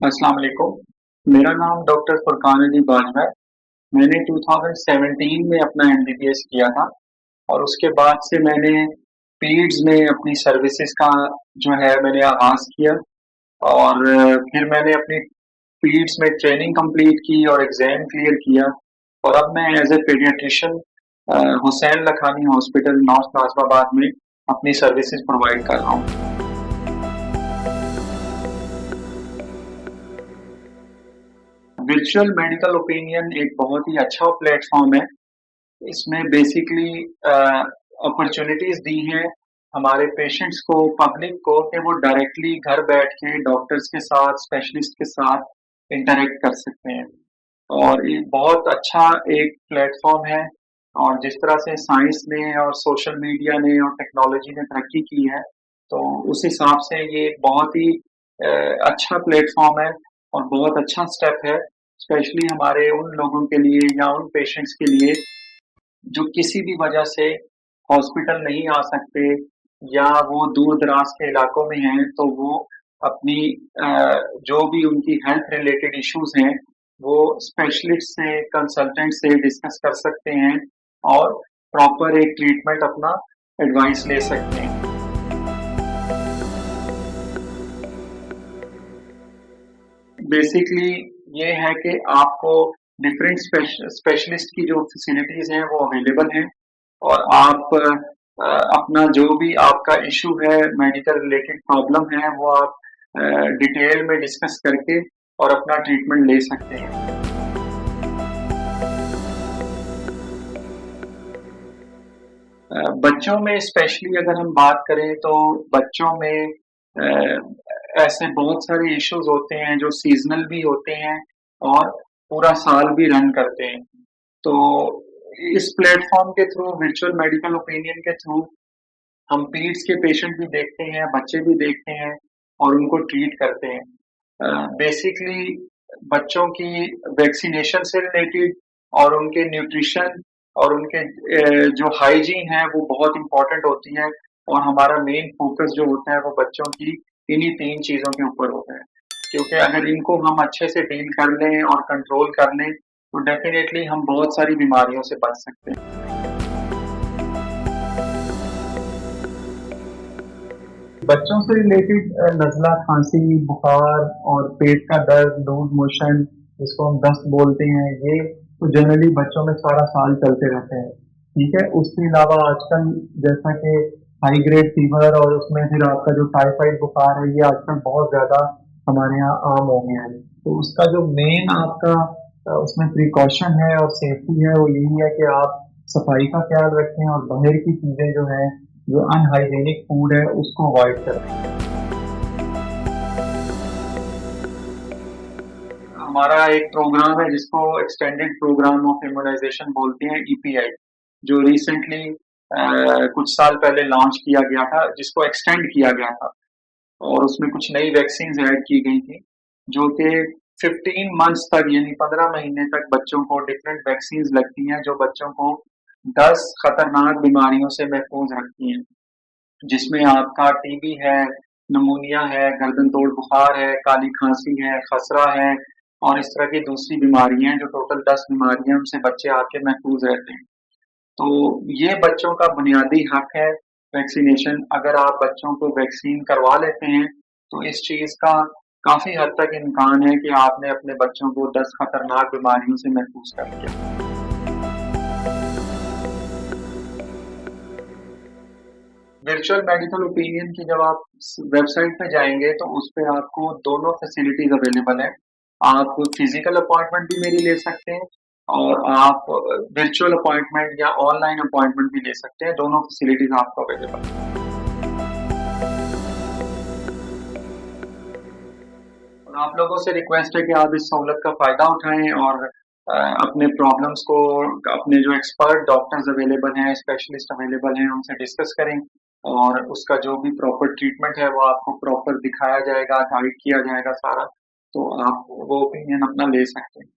अस्सलाम वालेकुम। मेरा नाम डॉक्टर फुरकान अली बाजवा है। मैंने 2017 में अपना एमबीबीएस किया था और उसके बाद से मैंने पीड्स में अपनी सर्विसेज का जो है मैंने आगाज़ किया और फिर मैंने अपनी पीड्स में ट्रेनिंग कंप्लीट की और एग्ज़ाम क्लियर किया और अब मैं as a paediatrician Hussain Lakhani hospital north Nazimabad में अपनी सर्विसेज प्रोवाइड कर रहा हूँ। वर्चुअल मेडिकल ओपिनियन एक बहुत ही अच्छा प्लेटफ़ॉर्म है। इसमें बेसिकली अपॉर्चुनिटीज दी हैं हमारे पेशेंट्स को, पब्लिक को कि वो डायरेक्टली घर बैठ के डॉक्टर्स के साथ, स्पेशलिस्ट के साथ इंटरेक्ट कर सकते हैं और ये बहुत अच्छा एक प्लेटफॉर्म है। और जिस तरह से साइंस ने और सोशल मीडिया ने और टेक्नोलॉजी ने तरक्की की है, तो उस हिसाब से ये एक बहुत ही अ, अच्छा प्लेटफॉर्म है और बहुत अच्छा स्टेप है, स्पेशली हमारे उन लोगों के लिए या उन पेशेंट्स के लिए जो किसी भी वजह से हॉस्पिटल नहीं आ सकते या वो दूर-दराज के इलाकों में हैं, तो वो अपनी जो भी उनकी हेल्थ रिलेटेड इश्यूज़ हैं, वो स्पेशलिस्ट से, कंसल्टेंट से डिस्कस कर सकते हैं और प्रॉपर एक ट्रीटमेंट अपना एडवाइस ले सकते हैं। बेसिकली ये है कि आपको डिफरेंट स्पेशलिस्ट की जो फैसिलिटीज़ हैं, वो अवेलेबल हैं और आप अपना जो भी आपका इश्यू है, मेडिकल रिलेटेड प्रॉब्लम है, वो आप डिटेल में डिस्कस करके और अपना ट्रीटमेंट ले सकते हैं। बच्चों में स्पेशली अगर हम बात करें तो बच्चों में ऐसे बहुत सारे इश्यूज होते हैं जो सीजनल भी होते हैं और पूरा साल भी रन करते हैं। तो इस प्लेटफॉर्म के थ्रू, वर्चुअल मेडिकल ओपिनियन के थ्रू, हम पीड्स के पेशेंट भी देखते हैं, बच्चे भी देखते हैं और उनको ट्रीट करते हैं। बेसिकली बच्चों की वैक्सीनेशन से रिलेटेड और उनके न्यूट्रिशन और उनके जो हाइजीन है वो बहुत इम्पोर्टेंट होती है और हमारा मेन फोकस जो होता है वो बच्चों की इन्हीं 3 चीज़ों के ऊपर होता है। क्योंकि अगर इनको हम अच्छे से डील कर लें और कंट्रोल कर लें, तो डेफ़िनेटली हम बहुत सारी बीमारियों से बच सकते हैं। बच्चों से रिलेटेड नज़ला, खांसी, बुखार और पेट का दर्द, लूज मोशन, जिसको हम दस्त बोलते हैं, ये तो जनरली बच्चों में सारा साल चलते रहते हैं। ठीक है, उसके अलावा आजकल जैसा कि हाई ग्रेड फीवर और उसमें फिर आपका जो टाइफाइड बुखार है, ये आजकल बहुत ज़्यादा हमारे यहाँ आम हो गया है। तो उसका जो मेन आपका उसमें प्रिकॉशन है और सेफ्टी है, वो यही है कि आप सफाई का ख्याल रखें और बाहर की चीज़ें जो हैं, जो अनहाइजीनिक फूड है, उसको अवॉइड करें। हमारा एक प्रोग्राम है जिसको एक्सटेंडेड प्रोग्राम ऑफ इम्यूनाइजेशन बोलते हैं, ईपीआई, जो रिसेंटली कुछ साल पहले लॉन्च किया गया था, जिसको एक्सटेंड किया गया था और उसमें कुछ नई वैक्सीन ऐड की गई थी, जो कि 15 मंथ्स तक यानी 15 महीने तक बच्चों को डिफरेंट वैक्सीन लगती हैं, जो बच्चों को 10 खतरनाक बीमारियों से महफूज रखती हैं, जिसमें आपका टीबी है, नमूनिया है, गर्दन तोड़ बुखार है, काली खांसी है, खसरा है और इस तरह की दूसरी बीमारियां हैं, जो टोटल 10 बीमारियां, उनसे बच्चे आके महफूज रहते हैं। तो ये बच्चों का बुनियादी हक है वैक्सीनेशन। अगर आप बच्चों को वैक्सीन करवा लेते हैं, तो इस चीज़ का काफ़ी हद तक इम्कान है कि आपने अपने बच्चों को 10 खतरनाक बीमारियों से महफूज कर दिया। वर्चुअल मेडिकल ओपिनियन की जब आप वेबसाइट पे जाएंगे तो उस पे आपको दोनों फैसिलिटीज अवेलेबल है। आप फिजिकल अपॉइंटमेंट भी मेरी ले सकते हैं और आप वर्चुअल अपॉइंटमेंट या ऑनलाइन अपॉइंटमेंट भी ले सकते हैं। दोनों फैसिलिटीज आपको अवेलेबल है और आप लोगों से रिक्वेस्ट है कि आप इस सहूलत का फायदा उठाएं और अपने प्रॉब्लम्स को अपने जो एक्सपर्ट डॉक्टर्स अवेलेबल हैं, स्पेशलिस्ट अवेलेबल हैं, उनसे डिस्कस करें और उसका जो भी प्रॉपर ट्रीटमेंट है वो आपको प्रॉपर दिखाया जाएगा, गाइड किया जाएगा सारा, तो आप वो ओपिनियन अपना ले सकते हैं।